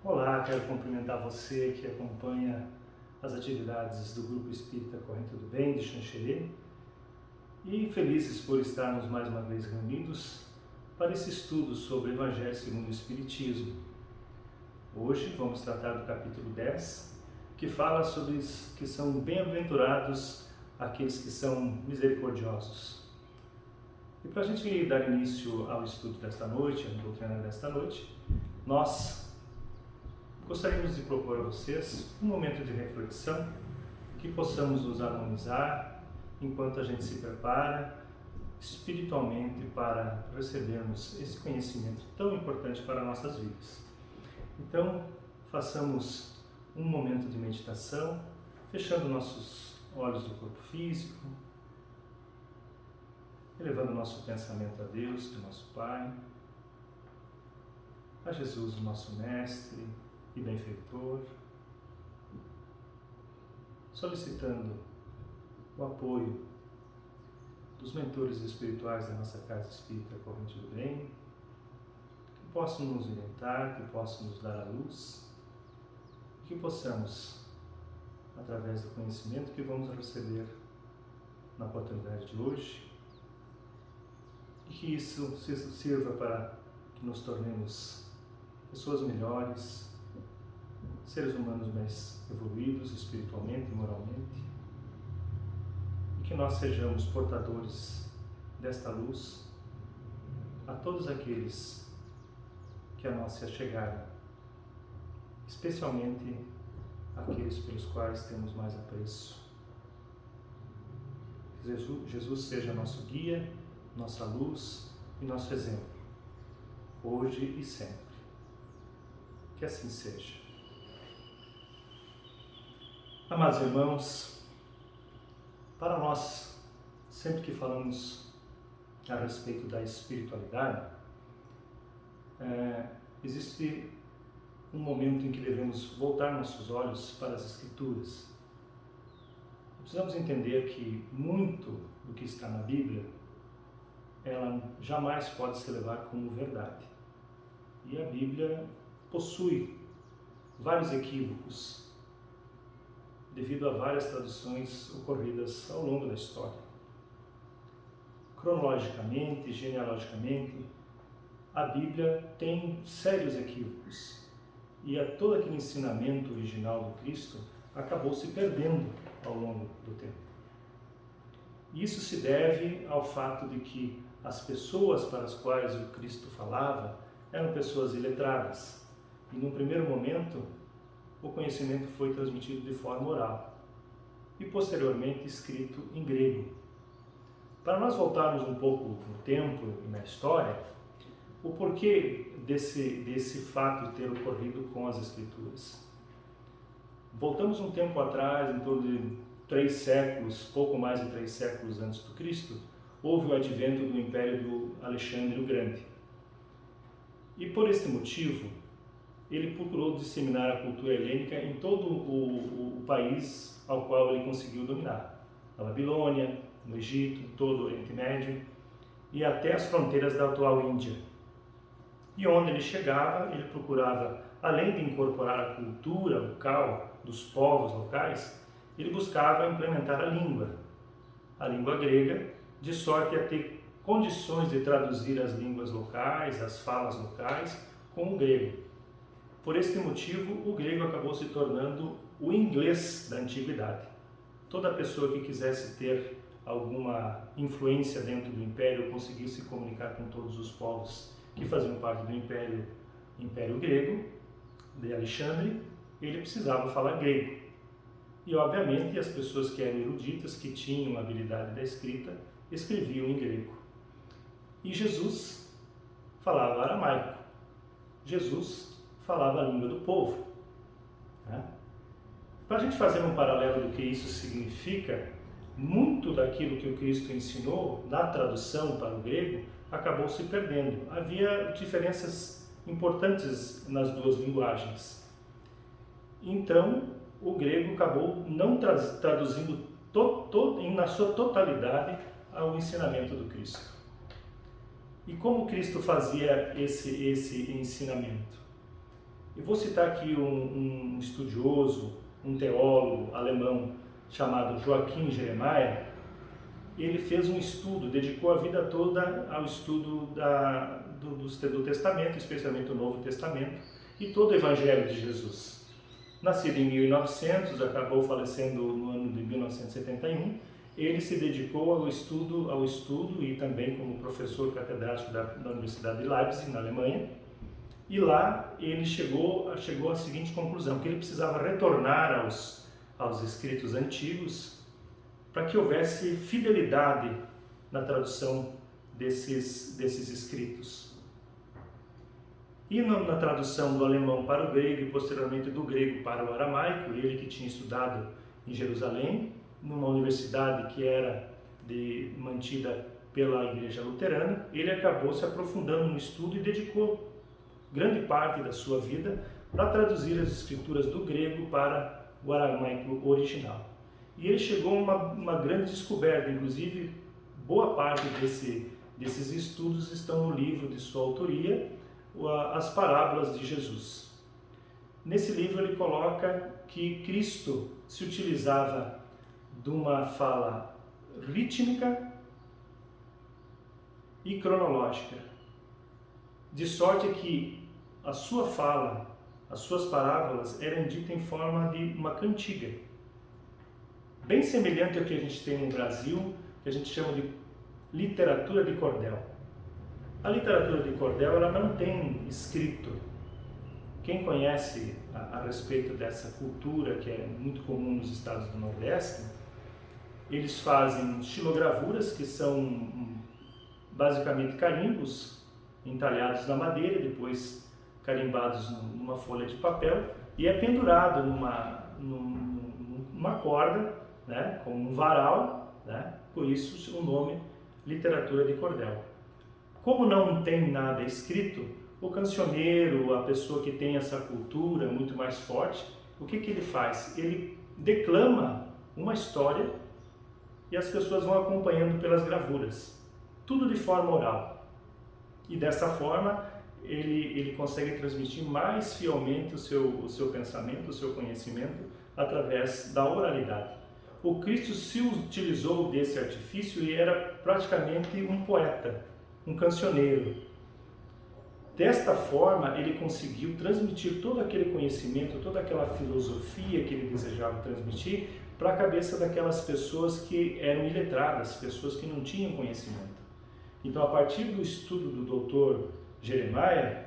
Olá, quero cumprimentar você que acompanha as atividades do Grupo Espírita Corrente do Bem de Xanxerê e felizes por estarmos mais uma vez reunidos para esse estudo sobre o Evangelho segundo o Espiritismo. Hoje vamos tratar do capítulo 10, que fala sobre os que são bem-aventurados aqueles que são misericordiosos. E para a gente dar início ao estudo desta noite, à doutrina desta noite, nós gostaríamos de propor a vocês um momento de reflexão, que possamos nos harmonizar enquanto a gente se prepara espiritualmente para recebermos esse conhecimento tão importante para nossas vidas. Então, façamos um momento de meditação, fechando nossos olhos do corpo físico, elevando nosso pensamento a Deus, que é nosso Pai, a Jesus, o nosso Mestre e benfeitor, solicitando o apoio dos mentores espirituais da nossa Casa Espírita Corrente do Bem, que possam nos orientar, que possam nos dar a luz, e que possamos, através do conhecimento que vamos receber na oportunidade de hoje, e que isso sirva para que nos tornemos pessoas melhores, seres humanos mais evoluídos espiritualmente e moralmente, e que nós sejamos portadores desta luz a todos aqueles que a nós se achegarem, especialmente aqueles pelos quais temos mais apreço. Que Jesus seja nosso guia, nossa luz e nosso exemplo, hoje e sempre. Que assim seja. Amados irmãos, para nós, sempre que falamos a respeito da espiritualidade, existe um momento em que devemos voltar nossos olhos para as Escrituras. Precisamos entender que muito do que está na Bíblia, ela jamais pode se levar como verdade. E a Bíblia possui vários equívocos, devido a várias traduções ocorridas ao longo da história. Cronologicamente, genealogicamente, a Bíblia tem sérios equívocos e todo aquele ensinamento original do Cristo acabou se perdendo ao longo do tempo. Isso se deve ao fato de que as pessoas para as quais o Cristo falava eram pessoas iletradas e, num primeiro momento, o conhecimento foi transmitido de forma oral e posteriormente escrito em grego. Para nós voltarmos um pouco no tempo e na história, o porquê desse fato ter ocorrido com as Escrituras. Voltamos um tempo atrás, em torno de 3 séculos, pouco mais de 3 séculos antes do Cristo, houve o advento do Império do Alexandre o Grande. E por este motivo, ele procurou disseminar a cultura helênica em todo o país ao qual ele conseguiu dominar. Na Babilônia, no Egito, em todo o Oriente Médio e até as fronteiras da atual Índia. E onde ele chegava, ele procurava, além de incorporar a cultura local dos povos locais, ele buscava implementar a língua grega, de sorte a ter condições de traduzir as línguas locais, as falas locais, com o grego. Por este motivo, o grego acabou se tornando o inglês da antiguidade. Toda pessoa que quisesse ter alguma influência dentro do império, conseguisse se comunicar com todos os povos que faziam parte do império grego, de Alexandre, ele precisava falar grego. E, obviamente, as pessoas que eram eruditas, que tinham a habilidade da escrita, escreviam em grego. E Jesus falava aramaico. Jesus falava a língua do povo. Para a gente fazer um paralelo do que isso significa, muito daquilo que o Cristo ensinou na tradução para o grego acabou se perdendo. Havia diferenças importantes nas duas linguagens. Então, o grego acabou não traduzindo na sua totalidade ao ensinamento do Cristo. E como Cristo fazia esse ensinamento? Eu vou citar aqui um estudioso, um teólogo alemão chamado Joachim Jeremiah. Ele fez um estudo, dedicou a vida toda ao estudo do Testamento, especialmente do Novo Testamento, e todo o Evangelho de Jesus. Nascido em 1900, acabou falecendo no ano de 1971, ele se dedicou ao estudo e também como professor catedrático da Universidade de Leipzig, na Alemanha. E lá ele chegou à seguinte conclusão, que ele precisava retornar aos escritos antigos para que houvesse fidelidade na tradução desses escritos. E na tradução do alemão para o grego e posteriormente do grego para o aramaico, ele que tinha estudado em Jerusalém, numa universidade que era mantida pela Igreja Luterana, ele acabou se aprofundando no estudo e dedicou grande parte da sua vida para traduzir as escrituras do grego para o aramaico original. E ele chegou a uma grande descoberta, inclusive boa parte desses estudos estão no livro de sua autoria, As Parábolas de Jesus. Nesse livro ele coloca que Cristo se utilizava de uma fala rítmica e cronológica, de sorte que a sua fala, as suas parábolas eram ditas em forma de uma cantiga, bem semelhante ao que a gente tem no Brasil, que a gente chama de literatura de cordel. A literatura de cordel ela não tem escrito. Quem conhece a respeito dessa cultura, que é muito comum nos estados do Nordeste, eles fazem xilogravuras, que são basicamente carimbos entalhados na madeira, depois carimbados numa folha de papel, e é pendurado numa corda, né, com um varal, né, por isso o nome literatura de cordel. Como não tem nada escrito, o cancioneiro, a pessoa que tem essa cultura muito mais forte, o que ele faz? Ele declama uma história e as pessoas vão acompanhando pelas gravuras, tudo de forma oral. E dessa forma ele consegue transmitir mais fielmente o seu pensamento, o seu conhecimento através da oralidade. O Cristo se utilizou desse artifício e era praticamente um poeta, um cancioneiro. Desta forma, ele conseguiu transmitir todo aquele conhecimento, toda aquela filosofia que ele desejava transmitir para a cabeça daquelas pessoas que eram iletradas, pessoas que não tinham conhecimento. Então, a partir do estudo do Dr. Jeremiah,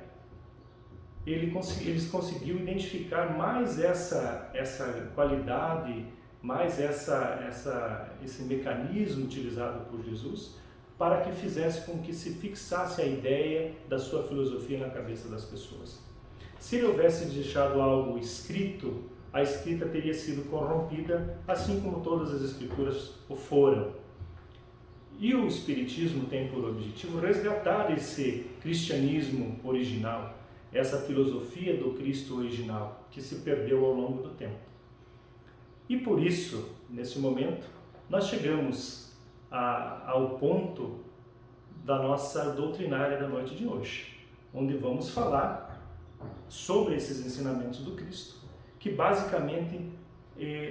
eles conseguiram identificar mais essa qualidade, mais esse mecanismo utilizado por Jesus, para que fizesse com que se fixasse a ideia da sua filosofia na cabeça das pessoas. Se ele houvesse deixado algo escrito, a escrita teria sido corrompida, assim como todas as escrituras o foram. E o Espiritismo tem por objetivo resgatar esse cristianismo original, essa filosofia do Cristo original, que se perdeu ao longo do tempo. E por isso, nesse momento, nós chegamos ao ponto da nossa doutrinária da noite de hoje, onde vamos falar sobre esses ensinamentos do Cristo, que basicamente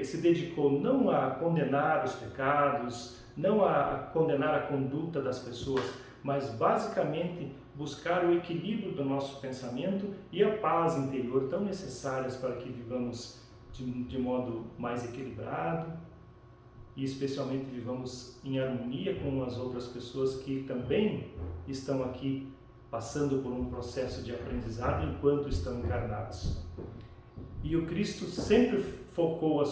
se dedicou não a condenar os pecados, não a condenar a conduta das pessoas, mas basicamente buscar o equilíbrio do nosso pensamento e a paz interior tão necessárias para que vivamos de modo mais equilibrado e especialmente vivamos em harmonia com as outras pessoas que também estão aqui passando por um processo de aprendizado enquanto estão encarnados. E o Cristo sempre focou o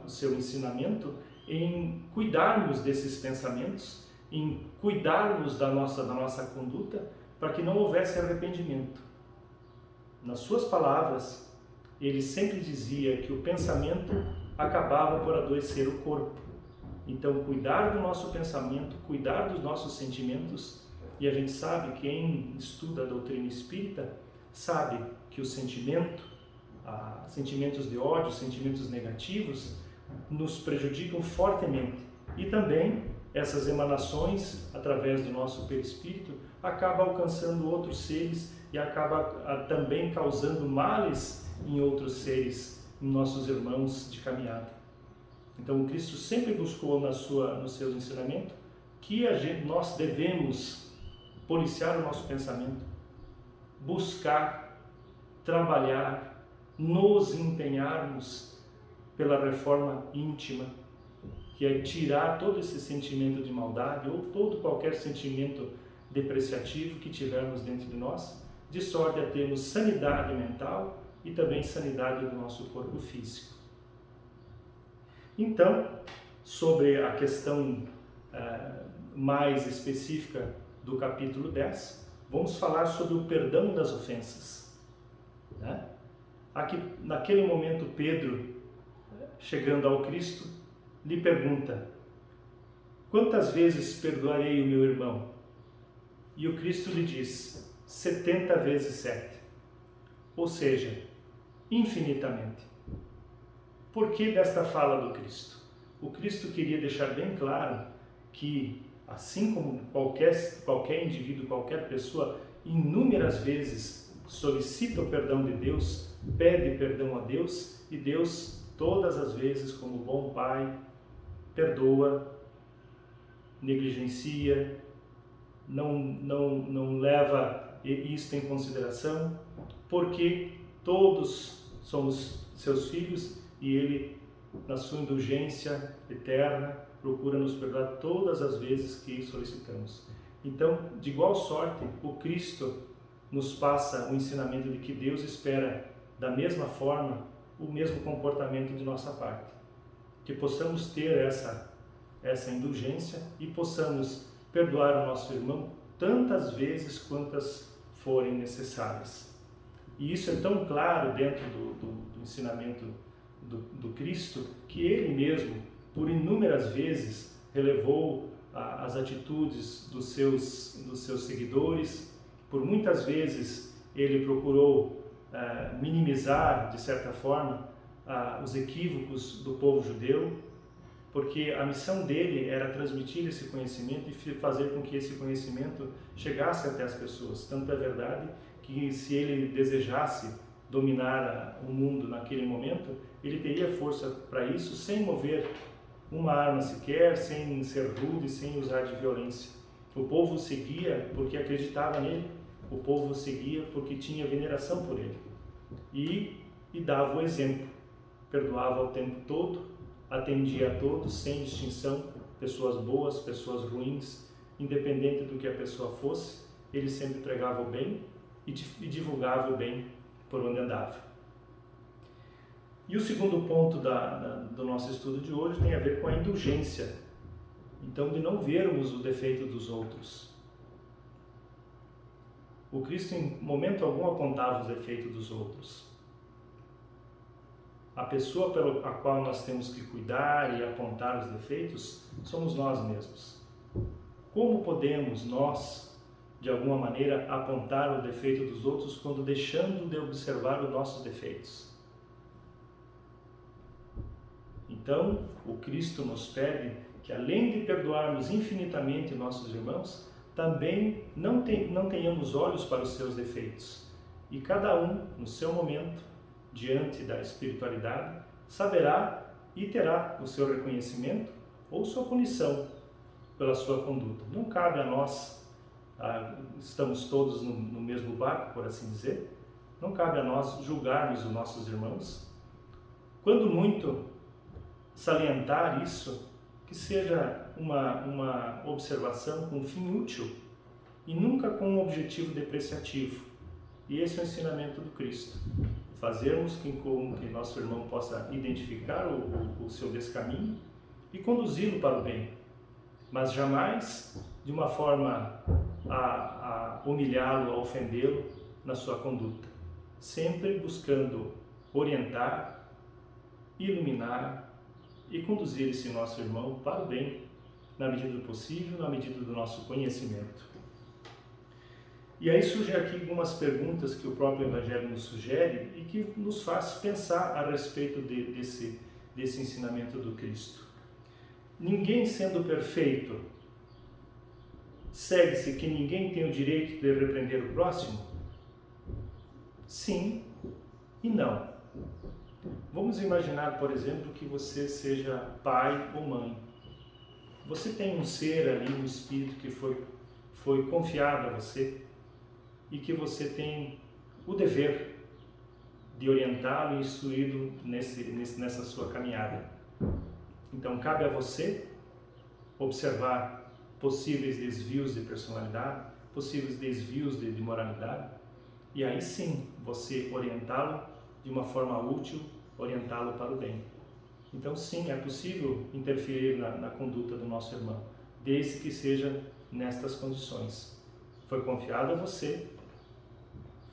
seu ensinamento em cuidarmos desses pensamentos, em cuidarmos da nossa conduta, para que não houvesse arrependimento. Nas suas palavras, ele sempre dizia que o pensamento acabava por adoecer o corpo. Então, cuidar do nosso pensamento, cuidar dos nossos sentimentos, e a gente sabe, quem estuda a doutrina espírita, sabe que o sentimentos de ódio, sentimentos negativos, nos prejudicam fortemente. E também essas emanações, através do nosso perispírito, acabam alcançando outros seres e acaba também causando males em outros seres, em nossos irmãos de caminhada. Então, Cristo sempre buscou nos seus ensinamentos que nós devemos policiar o nosso pensamento, buscar, trabalhar, nos empenharmos pela reforma íntima, que é tirar todo esse sentimento de maldade ou qualquer sentimento depreciativo que tivermos dentro de nós, de sorte a termos sanidade mental e também sanidade do nosso corpo físico. Então, sobre a questão mais específica do capítulo 10, vamos falar sobre o perdão das ofensas. Né? Aqui, naquele momento, Pedro, chegando ao Cristo, lhe pergunta: quantas vezes perdoarei o meu irmão? E o Cristo lhe diz: 70 vezes 7. Ou seja, infinitamente. Por que desta fala do Cristo? O Cristo queria deixar bem claro que, assim como qualquer indivíduo, qualquer pessoa, inúmeras vezes solicita o perdão de Deus, pede perdão a Deus, e Deus, todas as vezes, como bom Pai, perdoa, negligencia, não leva isto em consideração, porque todos somos seus filhos e Ele, na sua indulgência eterna, procura nos perdoar todas as vezes que solicitamos. Então, de igual sorte, o Cristo nos passa o ensinamento de que Deus espera, da mesma forma, o mesmo comportamento de nossa parte. Que possamos ter essa indulgência e possamos perdoar o nosso irmão tantas vezes quantas forem necessárias. E isso é tão claro dentro do ensinamento do Cristo, que Ele mesmo, por inúmeras vezes, relevou as atitudes dos seus seguidores. Por muitas vezes Ele procurou minimizar, de certa forma, os equívocos do povo judeu, porque a missão dele era transmitir esse conhecimento e fazer com que esse conhecimento chegasse até as pessoas. Tanto é verdade que, se ele desejasse dominar o mundo naquele momento, ele teria força para isso, sem mover uma arma sequer, sem ser rude, sem usar de violência. O povo seguia porque acreditava nele, o povo seguia porque tinha veneração por ele e dava o exemplo, perdoava o tempo todo, atendia a todos, sem distinção, pessoas boas, pessoas ruins, independente do que a pessoa fosse, ele sempre pregava o bem e divulgava o bem por onde andava. E o segundo ponto do nosso estudo de hoje tem a ver com a indulgência. Então, de não vermos o defeito dos outros. O Cristo, em momento algum, apontava os defeitos dos outros. A pessoa a qual nós temos que cuidar e apontar os defeitos somos nós mesmos. Como podemos nós, de alguma maneira, apontar o defeito dos outros quando deixando de observar os nossos defeitos? Então, o Cristo nos pede que, além de perdoarmos infinitamente nossos irmãos, também não tenhamos olhos para os seus defeitos. E cada um, no seu momento, diante da espiritualidade, saberá e terá o seu reconhecimento ou sua punição pela sua conduta. Não cabe a nós, estamos todos no mesmo barco, por assim dizer, não cabe a nós julgarmos os nossos irmãos. Quando muito, salientar isso, que seja uma observação com fim útil e nunca com um objetivo depreciativo. E esse é o ensinamento do Cristo. Fazermos com que nosso irmão possa identificar o seu descaminho e conduzi-lo para o bem, mas jamais de uma forma a humilhá-lo, a ofendê-lo na sua conduta. Sempre buscando orientar, iluminar e conduzir esse nosso irmão para o bem, na medida do possível, na medida do nosso conhecimento. E aí surgem aqui algumas perguntas que o próprio Evangelho nos sugere e que nos faz pensar a respeito desse ensinamento do Cristo. Ninguém sendo perfeito, segue-se que ninguém tem o direito de repreender o próximo? Sim e não. Vamos imaginar, por exemplo, que você seja pai ou mãe. Você tem um ser ali no espírito que foi confiado a você e que você tem o dever de orientá-lo e instruí-lo nessa sua caminhada. Então, cabe a você observar possíveis desvios de personalidade, possíveis desvios de moralidade, e aí sim você orientá-lo de uma forma útil, orientá-lo para o bem. Então sim, é possível interferir na conduta do nosso irmão, desde que seja nestas condições. Foi confiado a você,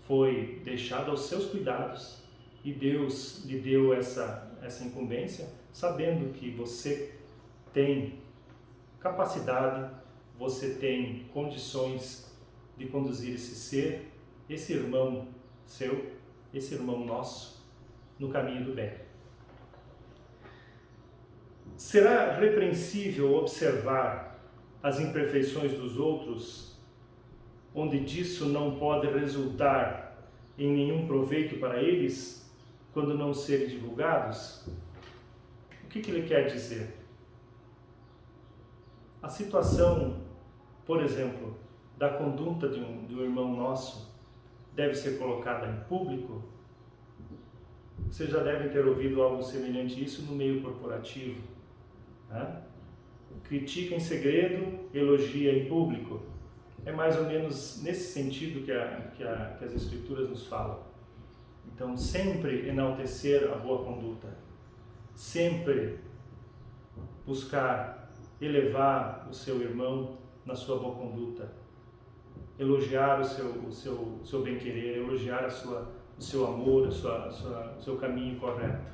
foi deixado aos seus cuidados, e Deus lhe deu essa incumbência, sabendo que você tem capacidade, você tem condições de conduzir esse ser, esse irmão seu, esse irmão nosso, no caminho do bem. Será repreensível observar as imperfeições dos outros, onde disso não pode resultar em nenhum proveito para eles, quando não serem divulgados? O que ele quer dizer? A situação, por exemplo, da conduta de um irmão nosso deve ser colocada em público. Vocês já devem ter ouvido algo semelhante a isso no meio corporativo, né? Critica em segredo, elogia em público. É mais ou menos nesse sentido que as Escrituras nos falam. Então, sempre enaltecer a boa conduta, sempre buscar elevar o seu irmão na sua boa conduta, elogiar o seu bem-querer, elogiar o seu amor, o seu caminho correto.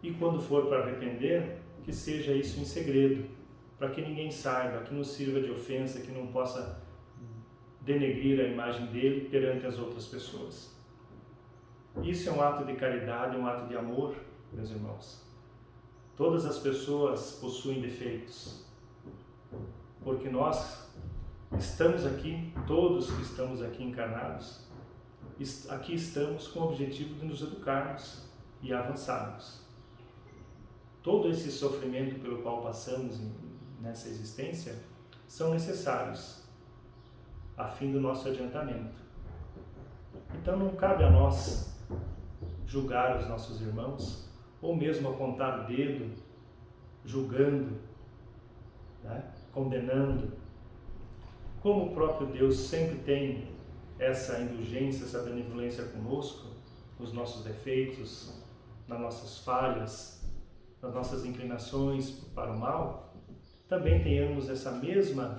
E quando for para arrepender, que seja isso em segredo, para que ninguém saiba, que não sirva de ofensa, que não possa denegrir a imagem dele perante as outras pessoas. Isso é um ato de caridade, um ato de amor, meus irmãos. Todas as pessoas possuem defeitos, porque nós estamos aqui, todos que estamos aqui encarnados, aqui estamos com o objetivo de nos educarmos e avançarmos. Todo esse sofrimento pelo qual passamos nessa existência são necessários a fim do nosso adiantamento. Então não cabe a nós julgar os nossos irmãos, ou mesmo apontar o dedo, julgando, né? Condenando. Como o próprio Deus sempre tem essa indulgência, essa benevolência conosco, nos nossos defeitos, nas nossas falhas, nas nossas inclinações para o mal, também tenhamos essa mesma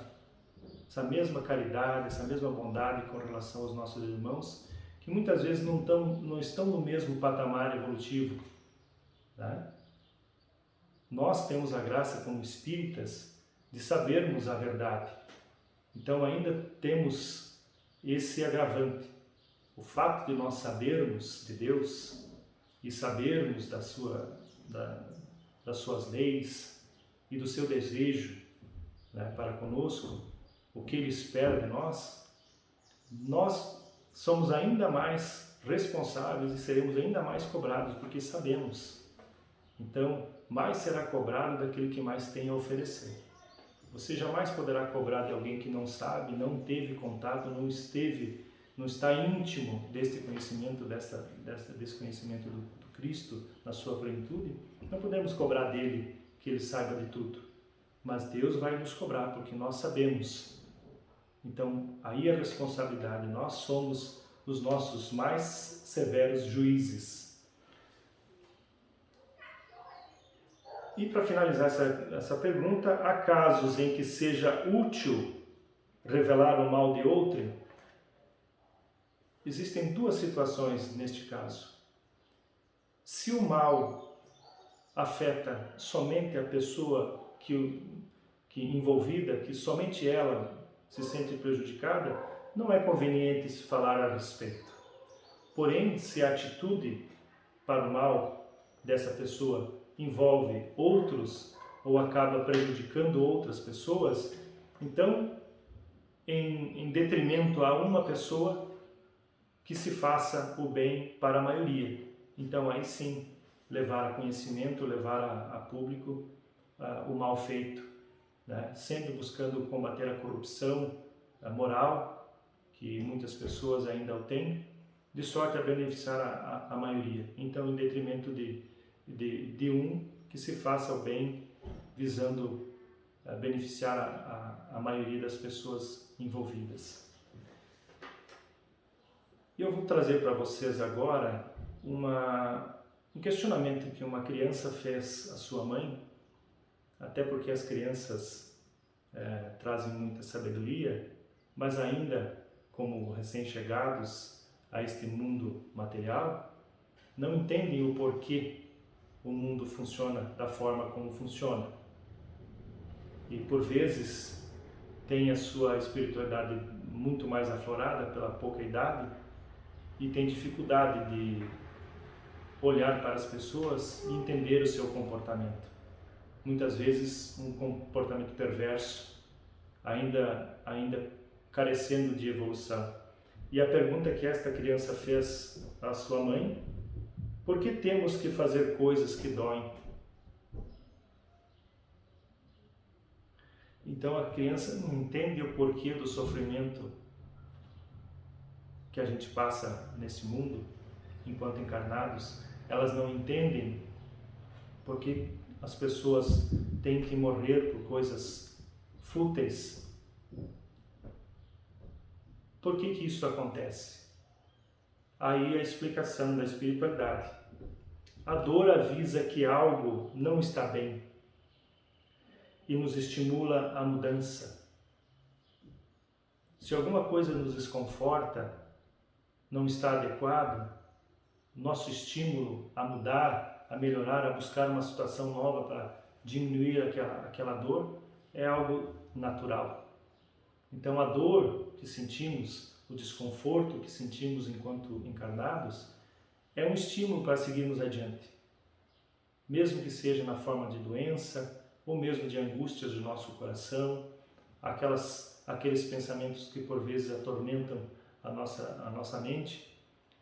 caridade, essa mesma bondade com relação aos nossos irmãos, que muitas vezes não estão no mesmo patamar evolutivo, né? Nós temos a graça como espíritas de sabermos a verdade. Então ainda temos esse agravante. O fato de nós sabermos de Deus e sabermos das suas leis e do seu desejo, né, para conosco, o que Ele espera de nós, nós somos ainda mais responsáveis e seremos ainda mais cobrados, porque sabemos. Então, mais será cobrado daquele que mais tem a oferecer. Você jamais poderá cobrar de alguém que não sabe, não teve contato, não está íntimo deste conhecimento, desse conhecimento do Cristo na sua plenitude. Não podemos cobrar dele que ele saiba de tudo, mas Deus vai nos cobrar porque nós sabemos. Então, aí a responsabilidade, nós somos os nossos mais severos juízes. E para finalizar essa pergunta, há casos em que seja útil revelar o mal de outrem? Existem duas situações neste caso. Se o mal afeta somente a pessoa que envolvida, que somente ela se sente prejudicada, não é conveniente se falar a respeito. Porém, se a atitude para o mal dessa pessoa envolve outros ou acaba prejudicando outras pessoas, então, em detrimento a uma pessoa, que se faça o bem para a maioria. Então aí sim, levar a conhecimento, levar a público o mal feito, né? Sempre buscando combater a corrupção moral, que muitas pessoas ainda o têm, de sorte a beneficiar a maioria. Então, em detrimento de um, que se faça o bem, visando beneficiar a maioria das pessoas envolvidas. E eu vou trazer para vocês agora um questionamento que uma criança fez à sua mãe, até porque as crianças trazem muita sabedoria, mas ainda como recém-chegados a este mundo material, não entendem o porquê o mundo funciona da forma como funciona. E por vezes tem a sua espiritualidade muito mais aflorada pela pouca idade e tem dificuldade de olhar para as pessoas e entender o seu comportamento. Muitas vezes um comportamento perverso, ainda carecendo de evolução. E a pergunta que esta criança fez à sua mãe: por que temos que fazer coisas que doem? Então a criança não entende o porquê do sofrimento que a gente passa nesse mundo enquanto encarnados. Elas não entendem porque as pessoas têm que morrer por coisas fúteis. Por que isso acontece? Aí a explicação da espiritualidade. A dor avisa que algo não está bem e nos estimula à mudança. Se alguma coisa nos desconforta, não está adequado, nosso estímulo a mudar, a melhorar, a buscar uma situação nova para diminuir aquela dor é algo natural. Então a dor que sentimos, o desconforto que sentimos enquanto encarnados, é um estímulo para seguirmos adiante. Mesmo que seja na forma de doença, ou mesmo de angústias do nosso coração, aqueles pensamentos que por vezes atormentam a nossa mente,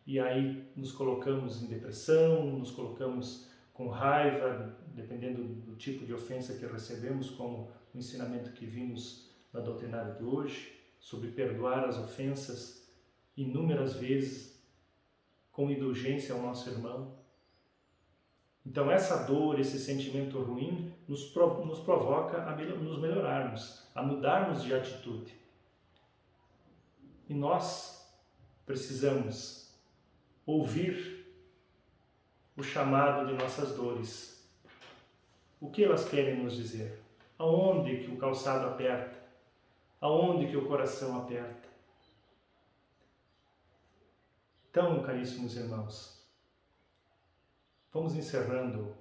e aí nos colocamos em depressão, nos colocamos com raiva, dependendo do tipo de ofensa que recebemos, como o ensinamento que vimos na doutrinária de hoje, sobre perdoar as ofensas inúmeras vezes, com indulgência ao nosso irmão. Então essa dor, esse sentimento ruim, nos provoca a nos melhorarmos, a mudarmos de atitude. E nós precisamos ouvir o chamado de nossas dores. O que elas querem nos dizer? Aonde que o calçado aperta? Aonde que o coração aperta? Então, caríssimos irmãos, vamos encerrando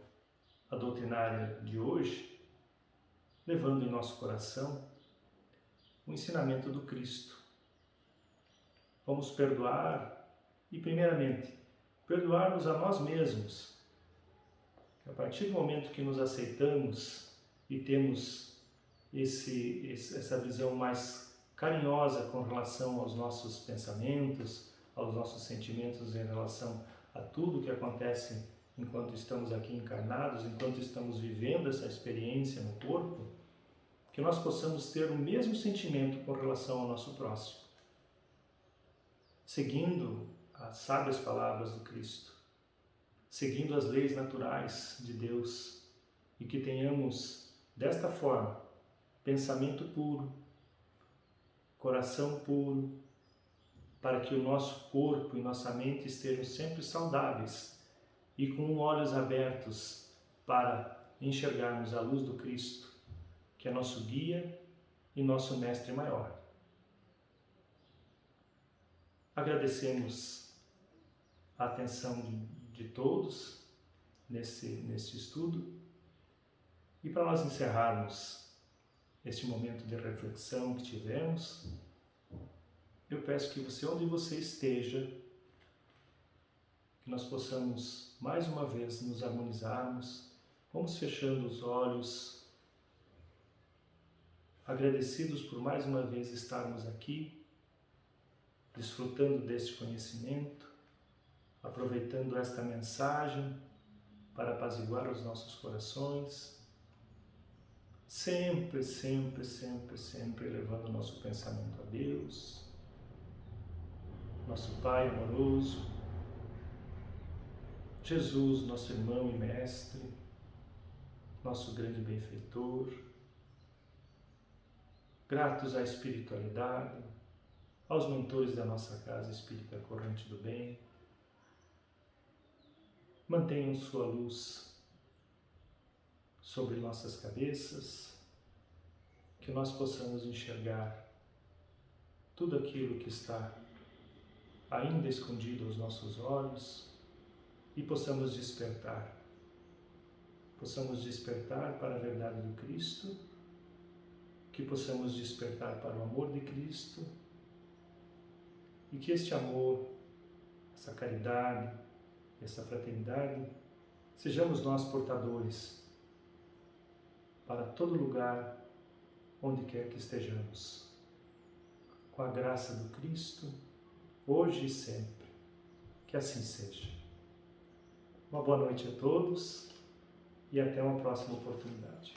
a doutrinária de hoje, levando em nosso coração o ensinamento do Cristo. Vamos perdoar e, primeiramente, perdoarmos a nós mesmos. A partir do momento que nos aceitamos e temos essa visão mais carinhosa com relação aos nossos pensamentos, aos nossos sentimentos em relação a tudo que acontece enquanto estamos aqui encarnados, enquanto estamos vivendo essa experiência no corpo, que nós possamos ter o mesmo sentimento com relação ao nosso próximo, seguindo as sábias palavras do Cristo, seguindo as leis naturais de Deus, e que tenhamos, desta forma, pensamento puro, coração puro, para que o nosso corpo e nossa mente estejam sempre saudáveis e com olhos abertos para enxergarmos a luz do Cristo, que é nosso guia e nosso mestre maior. Agradecemos a atenção de todos nesse estudo, e para nós encerrarmos este momento de reflexão que tivemos, eu peço que você, onde você esteja, que nós possamos mais uma vez nos harmonizarmos, vamos fechando os olhos, agradecidos por mais uma vez estarmos aqui, desfrutando deste conhecimento, aproveitando esta mensagem para apaziguar os nossos corações, sempre, sempre, sempre, sempre elevando o nosso pensamento a Deus, nosso Pai amoroso, Jesus, nosso irmão e mestre, nosso grande benfeitor, gratos à espiritualidade, aos mentores da nossa casa espírita Corrente do Bem. Mantenham sua luz sobre nossas cabeças, que nós possamos enxergar tudo aquilo que está ainda escondido aos nossos olhos e possamos despertar para a verdade do Cristo, que possamos despertar para o amor de Cristo e que este amor, essa caridade, essa fraternidade, sejamos nós portadores para todo lugar, onde quer que estejamos, com a graça do Cristo, hoje e sempre. Que assim seja. Uma boa noite a todos e até uma próxima oportunidade.